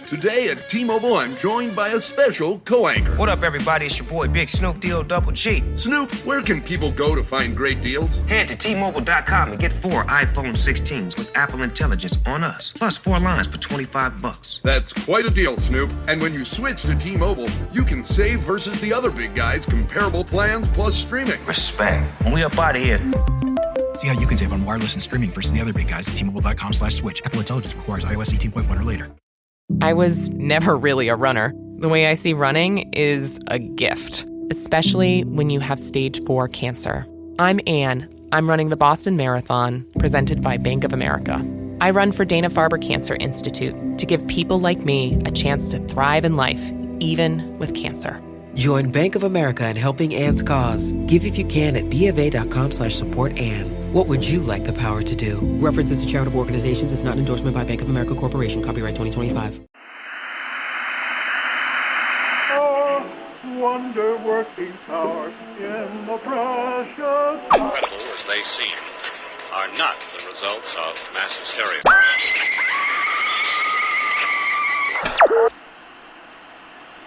Today at T-Mobile, I'm joined by a special co-anchor. What up, everybody? It's your boy, Big Snoop Deal Double G. Snoop, where can people go to find great deals? Head to T-Mobile.com and get 4 iPhone 16s with Apple Intelligence on us, plus 4 lines for $25. That's quite a deal, Snoop. And when you switch to T-Mobile, you can save versus the other big guys' comparable plans plus streaming. Respect. We up out of here. See how you can save on wireless and streaming versus the other big guys at T-Mobile.com/switch. Apple Intelligence requires iOS 18.1 or later. I was never really a runner. The way I see running is a gift, especially when you have stage 4 cancer. I'm Anne. I'm running the Boston Marathon, presented by Bank of America. I run for Dana-Farber Cancer Institute to give people like me a chance to thrive in life, even with cancer. Join Bank of America in helping Anne's cause. Give if you can at BofA.com/supportAnne. What would you like the power to do? References to charitable organizations is not an endorsement by Bank of America Corporation. Copyright 2025. Oh, wonder-working power in the precious... Incredible as they seem, are not the results of mass hysteria.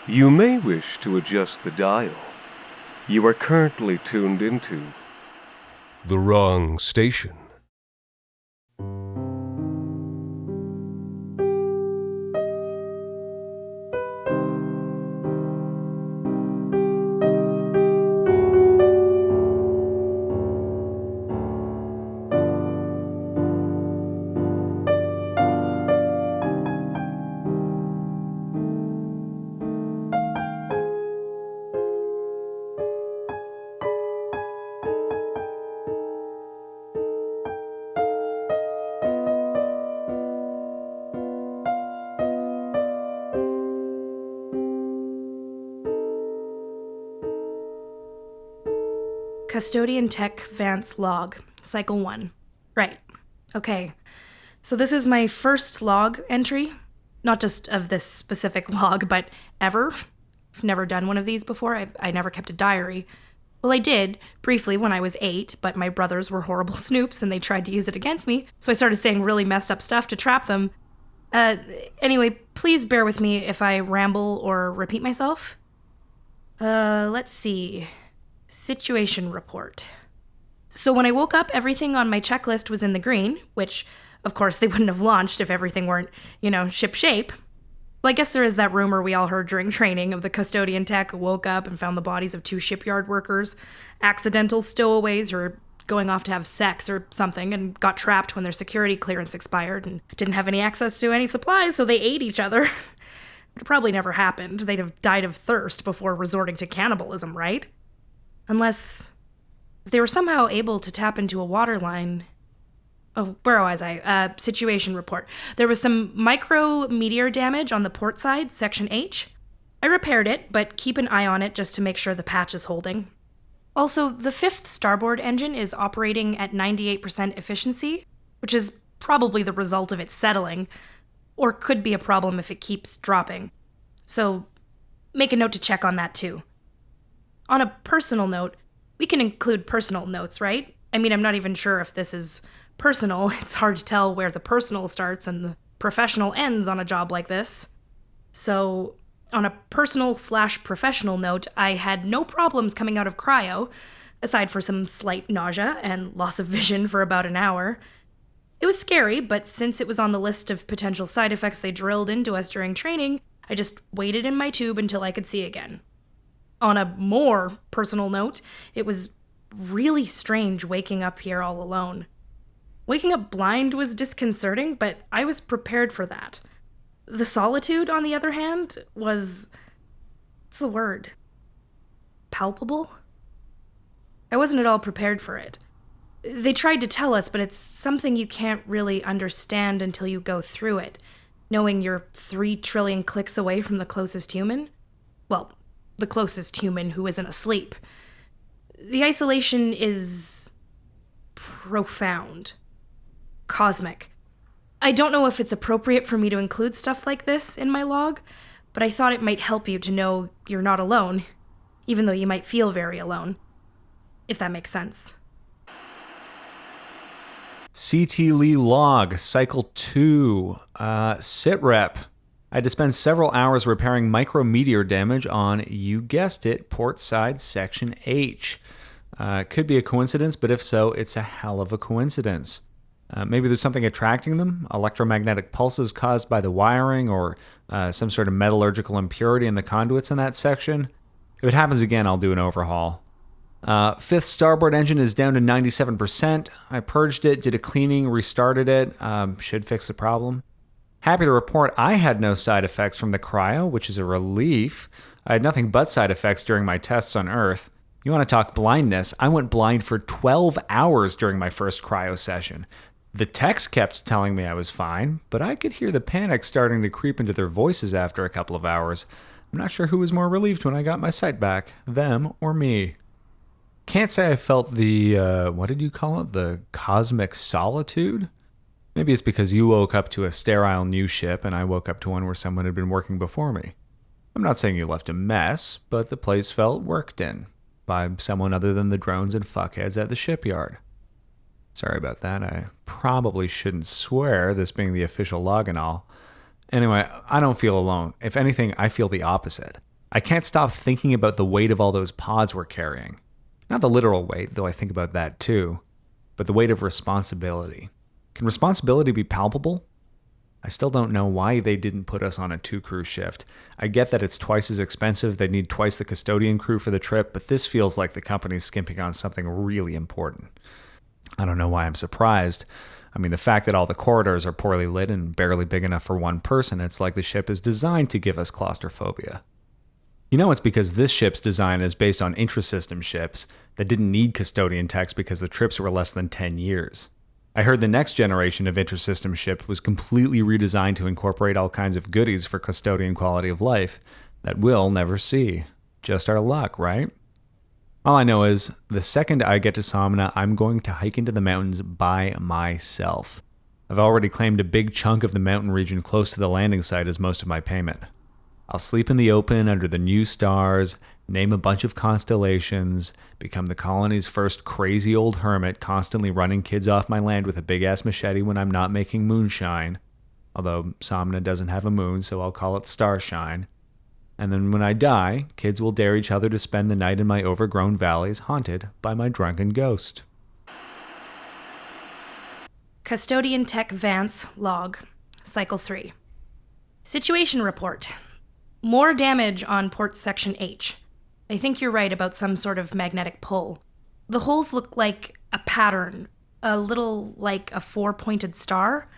You may wish to adjust the dial. You are currently tuned into the wrong station. Custodian Tech Vance Log, Cycle 1. Right. Okay. So this is my first log entry. Not just of this specific log, but ever. I've never done one of these before. I never kept a diary. Well, I did, briefly, when I was 8, but my brothers were horrible snoops and they tried to use it against me, so I started saying really messed up stuff to trap them. Anyway, please bear with me if I ramble or repeat myself. Let's see. Situation report. So when I woke up, everything on my checklist was in the green, which, of course, they wouldn't have launched if everything weren't, ship-shape. Well, I guess there is that rumor we all heard during training of the custodian tech who woke up and found the bodies of 2 shipyard workers, accidental stowaways who were going off to have sex or something and got trapped when their security clearance expired and didn't have any access to any supplies, so they ate each other. It probably never happened. They'd have died of thirst before resorting to cannibalism, right? Unless, if they were somehow able to tap into a water line... Oh, where was I? Situation report. There was some micro-meteor damage on the port side, section H. I repaired it, but keep an eye on it just to make sure the patch is holding. Also, the 5th starboard engine is operating at 98% efficiency, which is probably the result of it settling, or could be a problem if it keeps dropping. So, make a note to check on that too. On a personal note, we can include personal notes, right? I mean, I'm not even sure if this is personal. It's hard to tell where the personal starts and the professional ends on a job like this. So, on a personal/professional note, I had no problems coming out of cryo, aside for some slight nausea and loss of vision for about an hour. It was scary, but since it was on the list of potential side effects they drilled into us during training, I just waited in my tube until I could see again. On a more personal note, it was really strange waking up here all alone. Waking up blind was disconcerting, but I was prepared for that. The solitude, on the other hand, was... what's the word? Palpable? I wasn't at all prepared for it. They tried to tell us, but it's something you can't really understand until you go through it, knowing you're 3 trillion clicks away from the closest human. Well, the closest human who isn't asleep. The isolation is... profound. Cosmic. I don't know if it's appropriate for me to include stuff like this in my log, but I thought it might help you to know you're not alone, even though you might feel very alone. If that makes sense. CT Lee log, cycle 2, sit rep. I had to spend several hours repairing micrometeor damage on, you guessed it, port side section H. Could be a coincidence, but if so, it's a hell of a coincidence. Maybe there's something attracting them, electromagnetic pulses caused by the wiring, or some sort of metallurgical impurity in the conduits in that section. If it happens again, I'll do an overhaul. Fifth starboard engine is down to 97%. I purged it, did a cleaning, restarted it. Should fix the problem. Happy to report I had no side effects from the cryo, which is a relief. I had nothing but side effects during my tests on Earth. You want to talk blindness? I went blind for 12 hours during my first cryo session. The techs kept telling me I was fine, but I could hear the panic starting to creep into their voices after a couple of hours. I'm not sure who was more relieved when I got my sight back, them or me. Can't say I felt the, what did you call it? The cosmic solitude? Maybe it's because you woke up to a sterile new ship and I woke up to one where someone had been working before me. I'm not saying you left a mess, but the place felt worked in by someone other than the drones and fuckheads at the shipyard. Sorry about that. I probably shouldn't swear, this being the official log and all. Anyway, I don't feel alone. If anything, I feel the opposite. I can't stop thinking about the weight of all those pods we're carrying. Not the literal weight, though I think about that too, but the weight of responsibility. Can responsibility be palpable? I still don't know why they didn't put us on a 2-crew shift. I get that it's twice as expensive, they need twice the custodian crew for the trip, but this feels like the company's skimping on something really important. I don't know why I'm surprised. I mean, the fact that all the corridors are poorly lit and barely big enough for one person, it's like the ship is designed to give us claustrophobia. You know it's because this ship's design is based on intrasystem ships that didn't need custodian techs because the trips were less than 10 years. I heard the next generation of intrasystem ship was completely redesigned to incorporate all kinds of goodies for custodian quality of life that we'll never see. Just our luck, right? All I know is, the second I get to Somna, I'm going to hike into the mountains by myself. I've already claimed a big chunk of the mountain region close to the landing site as most of my payment. I'll sleep in the open under the new stars, name a bunch of constellations, become the colony's first crazy old hermit constantly running kids off my land with a big-ass machete when I'm not making moonshine. Although Somna doesn't have a moon, so I'll call it starshine. And then when I die, kids will dare each other to spend the night in my overgrown valleys haunted by my drunken ghost. Custodian Tech Vance log, Cycle 3. Situation report. More damage on port section H. I think you're right about some sort of magnetic pull. The holes look like a pattern, a little like a 4-pointed star.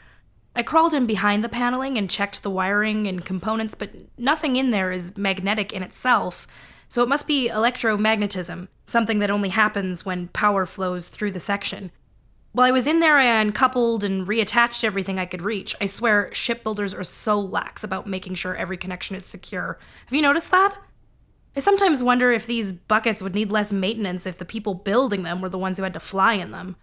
I crawled in behind the paneling and checked the wiring and components, but nothing in there is magnetic in itself, so it must be electromagnetism, something that only happens when power flows through the section. While I was in there, I uncoupled and reattached everything I could reach. I swear, shipbuilders are so lax about making sure every connection is secure. Have you noticed that? I sometimes wonder if these buckets would need less maintenance if the people building them were the ones who had to fly in them.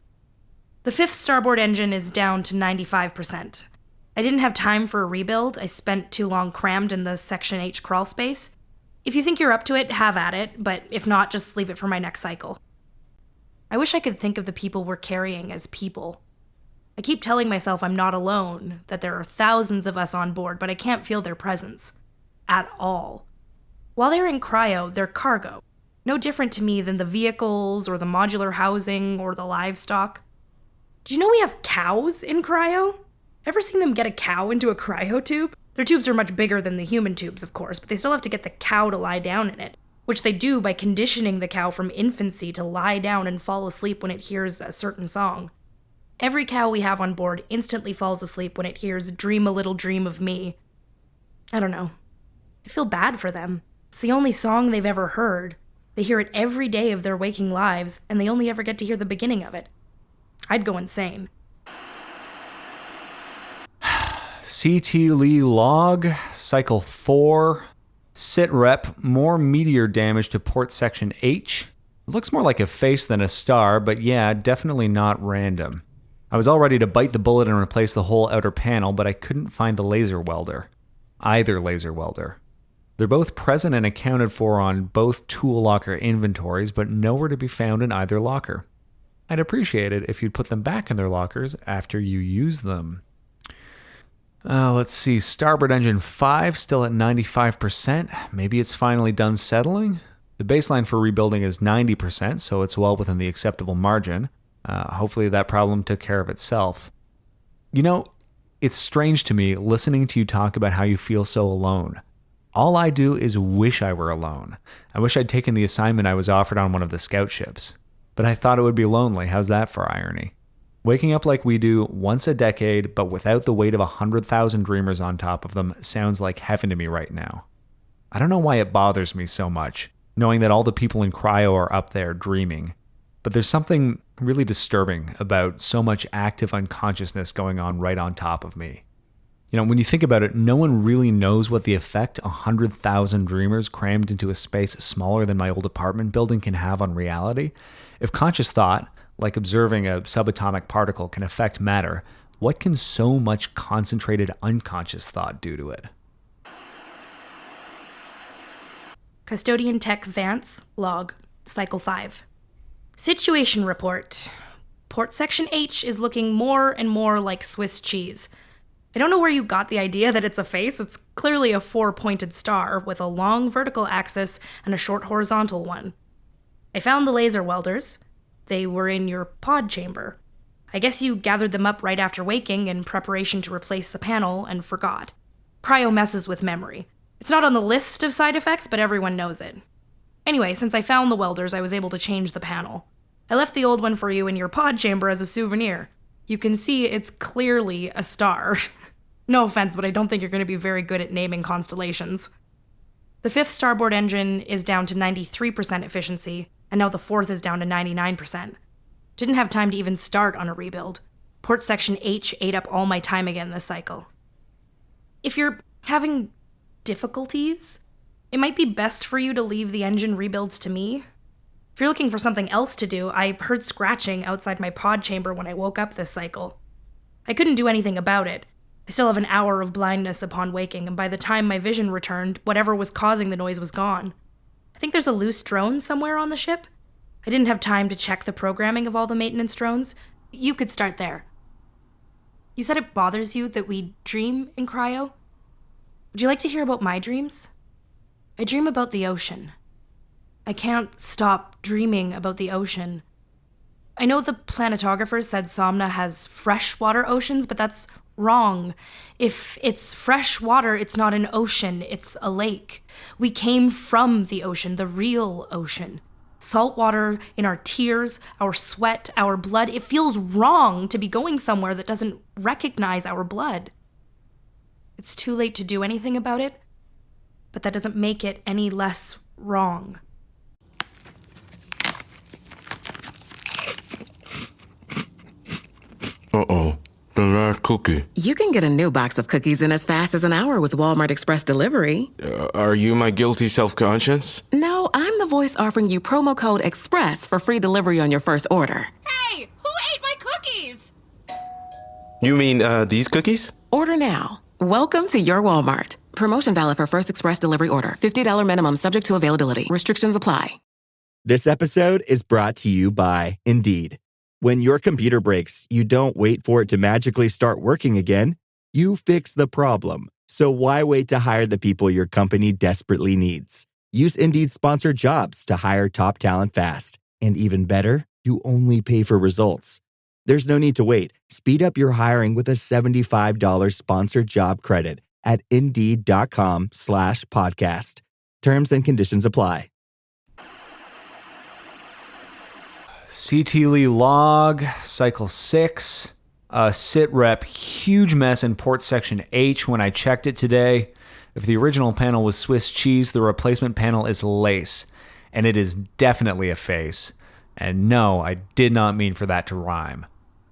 The fifth starboard engine is down to 95%. I didn't have time for a rebuild. I spent too long crammed in the Section H crawl space. If you think you're up to it, have at it, but if not, just leave it for my next cycle. I wish I could think of the people we're carrying as people. I keep telling myself I'm not alone, that there are thousands of us on board, but I can't feel their presence. At all. While they're in cryo, they're cargo. No different to me than the vehicles, or the modular housing, or the livestock. Did you know we have cows in cryo? Ever seen them get a cow into a cryo tube? Their tubes are much bigger than the human tubes, of course, but they still have to get the cow to lie down in it, which they do by conditioning the cow from infancy to lie down and fall asleep when it hears a certain song. Every cow we have on board instantly falls asleep when it hears "Dream a Little Dream of Me." I don't know. I feel bad for them. It's the only song they've ever heard. They hear it every day of their waking lives, and they only ever get to hear the beginning of it. I'd go insane. CT Lee log, cycle 4. Sit rep, more meteor damage to port section H. It looks more like a face than a star, but yeah, definitely not random. I was all ready to bite the bullet and replace the whole outer panel, but I couldn't find the laser welder. Either laser welder. They're both present and accounted for on both tool locker inventories, but nowhere to be found in either locker. I'd appreciate it if you'd put them back in their lockers after you use them. Let's see. Starboard engine 5 still at 95%. Maybe it's finally done settling. The baseline for rebuilding is 90%, so it's well within the acceptable margin. Hopefully that problem took care of itself. You know, it's strange to me listening to you talk about how you feel so alone. All I do is wish I were alone. I wish I'd taken the assignment I was offered on one of the scout ships. But I thought it would be lonely. How's that for irony? Waking up like we do once a decade, but without the weight of 100,000 dreamers on top of them, sounds like heaven to me right now. I don't know why it bothers me so much, knowing that all the people in cryo are up there dreaming. But there's something really disturbing about so much active unconsciousness going on right on top of me. You know, when you think about it, no one really knows what the effect 100,000 dreamers crammed into a space smaller than my old apartment building can have on reality. If conscious thought, like observing a subatomic particle, can affect matter, what can so much concentrated unconscious thought do to it? Custodian Tech Vance, log, cycle 5. Situation report. Port section H is looking more and more like Swiss cheese. I don't know where you got the idea that it's a face. It's clearly a 4-pointed star with a long vertical axis and a short horizontal one. I found the laser welders. They were in your pod chamber. I guess you gathered them up right after waking in preparation to replace the panel and forgot. Cryo messes with memory. It's not on the list of side effects, but everyone knows it. Anyway, since I found the welders, I was able to change the panel. I left the old one for you in your pod chamber as a souvenir. You can see it's clearly a star. No offense, but I don't think you're going to be very good at naming constellations. The 5th starboard engine is down to 93% efficiency, and now the 4th is down to 99%. Didn't have time to even start on a rebuild. Port section H ate up all my time again this cycle. If you're having difficulties, it might be best for you to leave the engine rebuilds to me. If you're looking for something else to do, I heard scratching outside my pod chamber when I woke up this cycle. I couldn't do anything about it. I still have an hour of blindness upon waking, and by the time my vision returned, whatever was causing the noise was gone. I think there's a loose drone somewhere on the ship. I didn't have time to check the programming of all the maintenance drones. You could start there. You said it bothers you that we dream in cryo? Would you like to hear about my dreams? I dream about the ocean. I can't stop dreaming about the ocean. I know the planetographer said Somna has freshwater oceans, but that's wrong. If it's fresh water, it's not an ocean, it's a lake. We came from the ocean, the real ocean. Salt water in our tears, our sweat, our blood. It feels wrong to be going somewhere that doesn't recognize our blood. It's too late to do anything about it, but that doesn't make it any less wrong. Uh-oh. The last cookie. You can get a new box of cookies in as fast as an hour with Walmart Express Delivery. Are you my guilty self-conscience? No, I'm the voice offering you promo code EXPRESS for free delivery on your first order. Hey, who ate my cookies? You mean, these cookies? Order now. Welcome to your Walmart. Promotion valid for first express delivery order. $50 minimum subject to availability. Restrictions apply. This episode is brought to you by Indeed. When your computer breaks, you don't wait for it to magically start working again. You fix the problem. So why wait to hire the people your company desperately needs? Use Indeed's sponsored jobs to hire top talent fast. And even better, you only pay for results. There's no need to wait. Speed up your hiring with a $75 sponsored job credit at Indeed.com/podcast. Terms and conditions apply. CT Lee log, cycle 6, sit rep, huge mess in port section H when I checked it today. If the original panel was Swiss cheese, the replacement panel is lace, and it is definitely a face. And no, I did not mean for that to rhyme.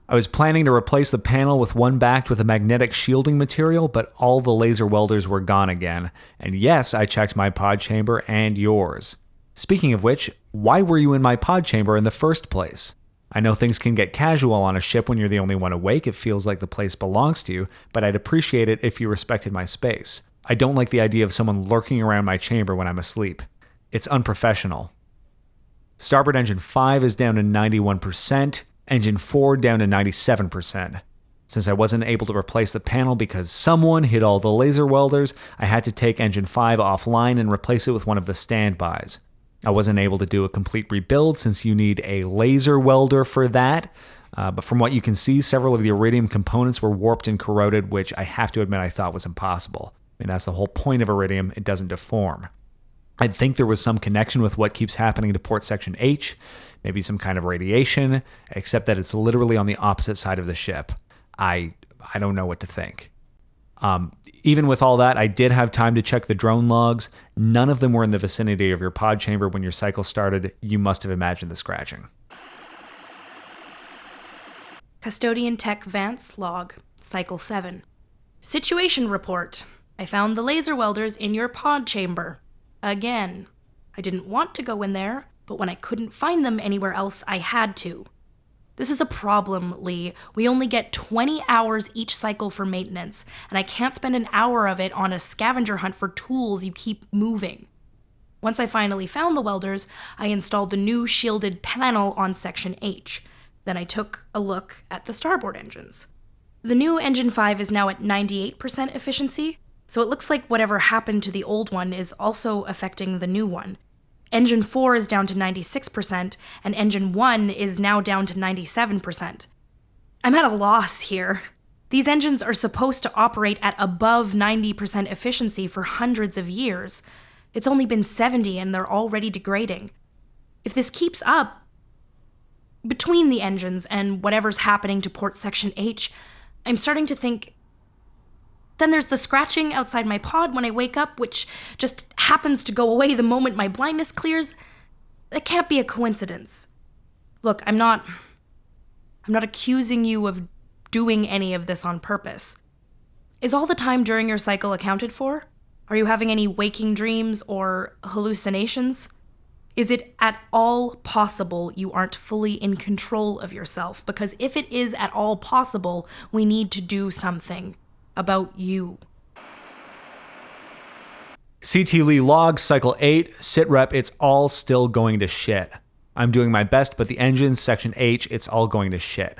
I was planning to replace the panel with one backed with a magnetic shielding material, but all the laser welders were gone again. And yes, I checked my pod chamber and yours. Speaking of which, why were you in my pod chamber in the first place? I know things can get casual on a ship when you're the only one awake. It feels like the place belongs to you, but I'd appreciate it if you respected my space. I don't like the idea of someone lurking around my chamber when I'm asleep. It's unprofessional. Starboard engine 5 is down to 91%, engine 4 down to 97%. Since I wasn't able to replace the panel because someone hit all the laser welders, I had to take engine 5 offline and replace it with one of the standbys. I wasn't able to do a complete rebuild since you need a laser welder for that, but from what you can see, several of the iridium components were warped and corroded, which I have to admit I thought was impossible. I mean, that's the whole point of iridium, it doesn't deform. I think there was some connection with what keeps happening to port section H, maybe some kind of radiation, except that it's literally on the opposite side of the ship. I don't know what to think. Even with all that, I did have time to check the drone logs. None of them were in the vicinity of your pod chamber when your cycle started. You must have imagined the scratching. Custodian Tech Vance log, cycle 7. Situation report. I found the laser welders in your pod chamber. Again. I didn't want to go in there, but when I couldn't find them anywhere else, I had to. This is a problem, Lee. We only get 20 hours each cycle for maintenance, and I can't spend an hour of it on a scavenger hunt for tools you keep moving. Once I finally found the welders, I installed the new shielded panel on section H. Then I took a look at the starboard engines. The new engine 5 is now at 98% efficiency, so it looks like whatever happened to the old one is also affecting the new one. Engine 4 is down to 96%, and Engine 1 is now down to 97%. I'm at a loss here. These engines are supposed to operate at above 90% efficiency for hundreds of years. It's only been 70 and they're already degrading. If this keeps up, between the engines and whatever's happening to port section H, I'm starting to think. Then there's the scratching outside my pod when I wake up, which just happens to go away the moment my blindness clears. That can't be a coincidence. Look, I'm not accusing you of doing any of this on purpose. Is all the time during your cycle accounted for? Are you having any waking dreams or hallucinations? Is it at all possible you aren't fully in control of yourself? Because if it is at all possible, we need to do something about you. CT Lee log, cycle 8, sit rep, it's all still going to shit. I'm doing my best, but the engines, section H, it's all going to shit.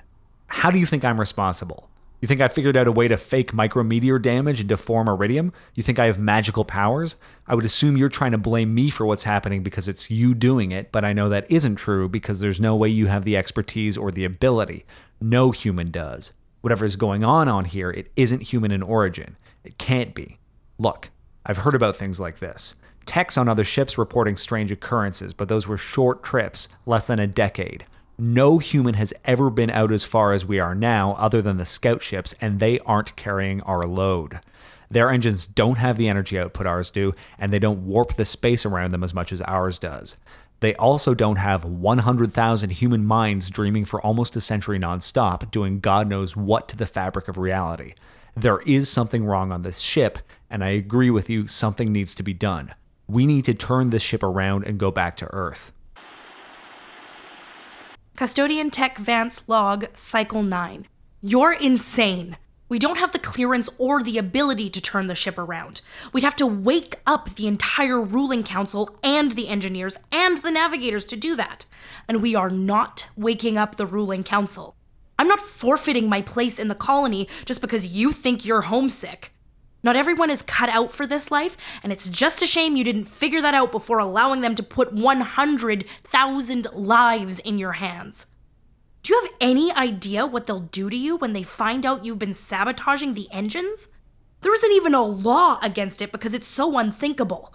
How do you think I'm responsible? You think I figured out a way to fake micrometeor damage and deform iridium? You think I have magical powers? I would assume you're trying to blame me for what's happening because it's you doing it, but I know that isn't true because there's no way you have the expertise or the ability. No human does. Whatever is going on here, it isn't human in origin. It can't be. Look, I've heard about things like this. Techs on other ships reporting strange occurrences, but those were short trips, less than a decade. No human has ever been out as far as we are now other than the scout ships, and they aren't carrying our load. Their engines don't have the energy output ours do, and they don't warp the space around them as much as ours does. They also don't have 100,000 human minds dreaming for almost a century nonstop, doing God knows what to the fabric of reality. There is something wrong on this ship, and I agree with you, something needs to be done. We need to turn this ship around and go back to Earth. Custodian Tech Vance log, cycle 9. You're insane. We don't have the clearance or the ability to turn the ship around. We'd have to wake up the entire ruling council and the engineers and the navigators to do that. And we are not waking up the ruling council. I'm not forfeiting my place in the colony just because you think you're homesick. Not everyone is cut out for this life, and it's just a shame you didn't figure that out before allowing them to put 100,000 lives in your hands. Do you have any idea what they'll do to you when they find out you've been sabotaging the engines? There isn't even a law against it because it's so unthinkable.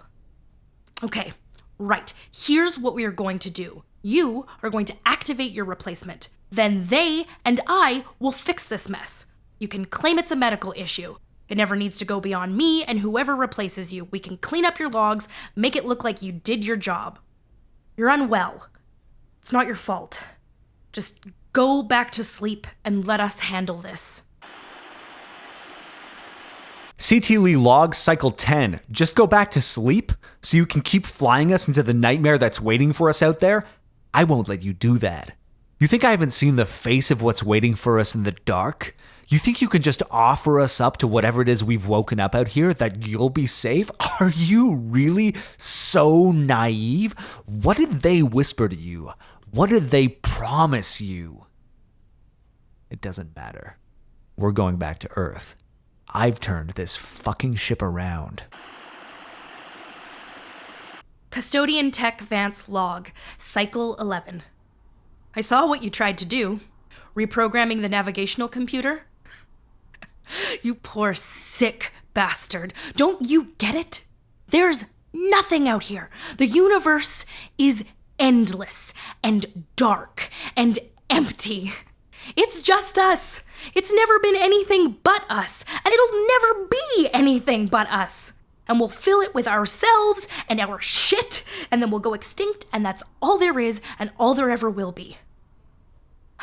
Okay, right. Here's what we are going to do. You are going to activate your replacement. Then they and I will fix this mess. You can claim it's a medical issue. It never needs to go beyond me and whoever replaces you. We can clean up your logs, make it look like you did your job. You're unwell. It's not your fault. Just go back to sleep and let us handle this. CT Lee log, cycle 10. Just go back to sleep so you can keep flying us into the nightmare that's waiting for us out there? I won't let you do that. You think I haven't seen the face of what's waiting for us in the dark? You think you can just offer us up to whatever it is we've woken up out here, that you'll be safe? Are you really so naive? What did they whisper to you? What did they promise you? It doesn't matter. we're going back to Earth. I've turned this fucking ship around. Custodian Tech Vance log, cycle 11. I saw what you tried to do. Reprogramming the navigational computer. You poor sick bastard. Don't you get it? There's nothing out here. The universe is endless and dark and empty. It's just us. It's never been anything but us, and it'll never be anything but us. And we'll fill it with ourselves and our shit, and then we'll go extinct, and that's all there is and all there ever will be.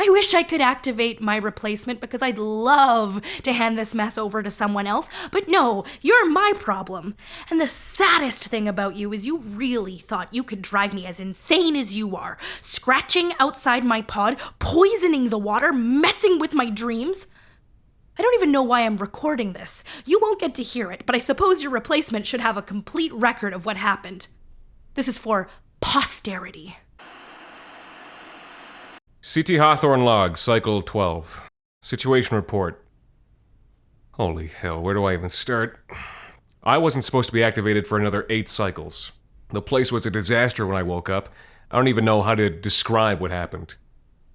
I wish I could activate my replacement because I'd love to hand this mess over to someone else, but no, you're my problem. And the saddest thing about you is you really thought you could drive me as insane as you are, scratching outside my pod, poisoning the water, messing with my dreams. I don't even know why I'm recording this. You won't get to hear it, but I suppose your replacement should have a complete record of what happened. This is for posterity. CT Hawthorne log, cycle 12. Situation report. Holy hell, where do I even start? I wasn't supposed to be activated for another 8 cycles. The place was a disaster when I woke up. I don't even know how to describe what happened.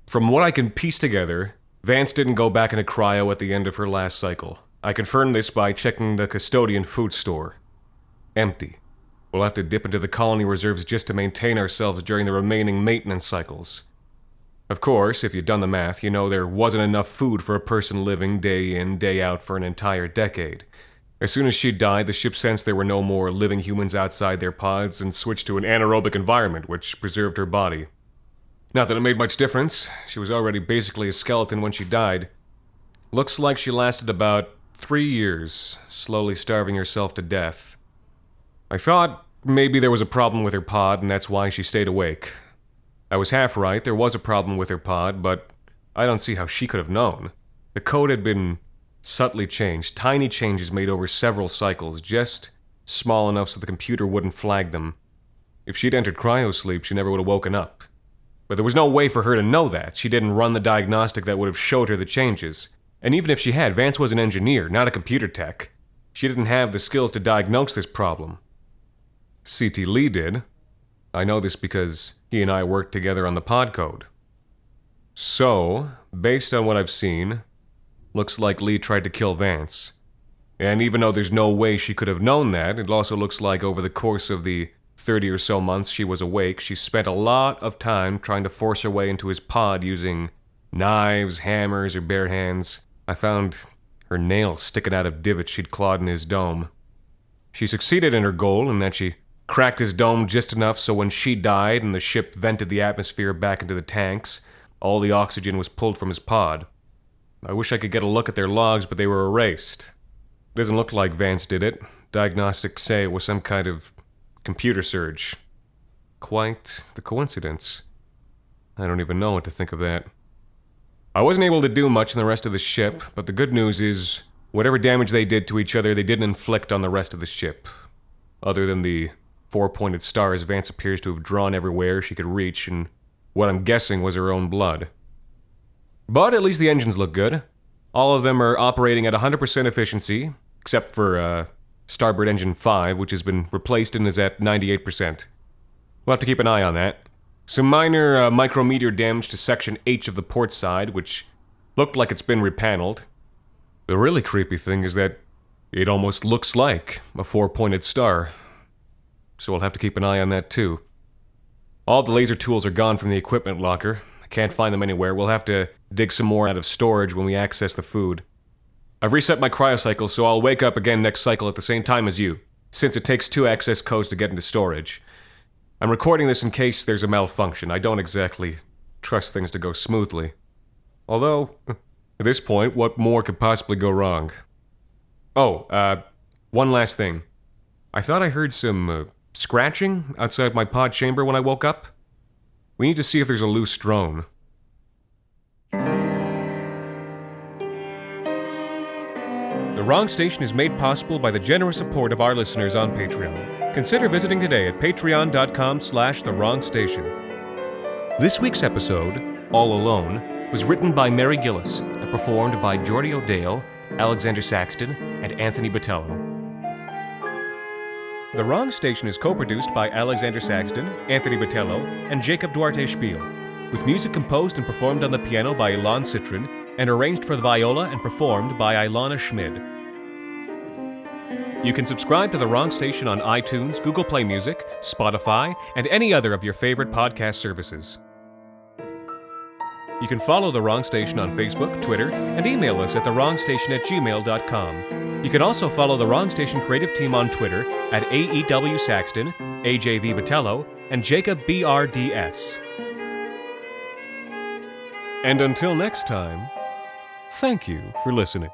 From what I can piece together, Vance didn't go back into cryo at the end of her last cycle. I confirmed this by checking the custodian food store. Empty. We'll have to dip into the colony reserves just to maintain ourselves during the remaining maintenance cycles. Of course, if you've done the math, you know there wasn't enough food for a person living day in, day out for an entire decade. As soon as she died, the ship sensed there were no more living humans outside their pods and switched to an anaerobic environment, which preserved her body. Not that it made much difference. She was already basically a skeleton when she died. Looks like she lasted about 3 years, slowly starving herself to death. I thought maybe there was a problem with her pod, and that's why she stayed awake. I was half right, there was a problem with her pod, but I don't see how she could have known. The code had been subtly changed, tiny changes made over several cycles, just small enough so the computer wouldn't flag them. If she'd entered cryosleep, she never would have woken up. But there was no way for her to know that. She didn't run the diagnostic that would have showed her the changes. And even if she had, Vance was an engineer, not a computer tech. She didn't have the skills to diagnose this problem. C.T. Lee did. I know this because he and I worked together on the pod code. So, based on what I've seen, looks like Lee tried to kill Vance. And even though there's no way she could have known that, it also looks like over the course of the 30 or so months she was awake, she spent a lot of time trying to force her way into his pod using knives, hammers, or bare hands. I found her nails sticking out of divots she'd clawed in his dome. She succeeded in her goal in that she cracked his dome just enough so when she died and the ship vented the atmosphere back into the tanks, all the oxygen was pulled from his pod. I wish I could get a look at their logs, but they were erased. It doesn't look like Vance did it. Diagnostics say it was some kind of computer surge. Quite the coincidence. I don't even know what to think of that. I wasn't able to do much in the rest of the ship, but the good news is, whatever damage they did to each other, they didn't inflict on the rest of the ship. Other than the 4-pointed stars Vance appears to have drawn everywhere she could reach, and what I'm guessing was her own blood. But at least the engines look good. All of them are operating at 100% efficiency, except for starboard engine 5, which has been replaced and is at 98%. We'll have to keep an eye on that. Some minor micrometeor damage to section H of the port side, which looked like it's been repaneled. The really creepy thing is that it almost looks like a 4-pointed star. So we'll have to keep an eye on that too. All the laser tools are gone from the equipment locker. I can't find them anywhere. We'll have to dig some more out of storage when we access the food. I've reset my cryocycle, so I'll wake up again next cycle at the same time as you, since it takes 2 access codes to get into storage. I'm recording this in case there's a malfunction. I don't exactly trust things to go smoothly. Although, at this point, what more could possibly go wrong? Oh, one last thing. I thought I heard some scratching outside my pod chamber when I woke up. We need to see if there's a loose drone. The Wrong Station is made possible by the generous support of our listeners on Patreon. Consider visiting today at patreon.com/thewrongstation. This week's episode, All Alone, was written by Mary Gillis, a performed by Jordy O'Dale, Alexander Saxton, and Anthony Botello. The Wrong Station is co-produced by Alexander Saxton, Anthony Botello, and Jacob Duarte Spiel, with music composed and performed on the piano by Ilan Citrin, and arranged for the viola and performed by Ilana Schmid. You can subscribe to The Wrong Station on iTunes, Google Play Music, Spotify, and any other of your favorite podcast services. You can follow The Wrong Station on Facebook, Twitter, and email us at thewrongstation@gmail.com. You can also follow The Wrong Station creative team on Twitter at AEW Saxton, AJV Botello, and Jacob BRDS. And until next time, thank you for listening.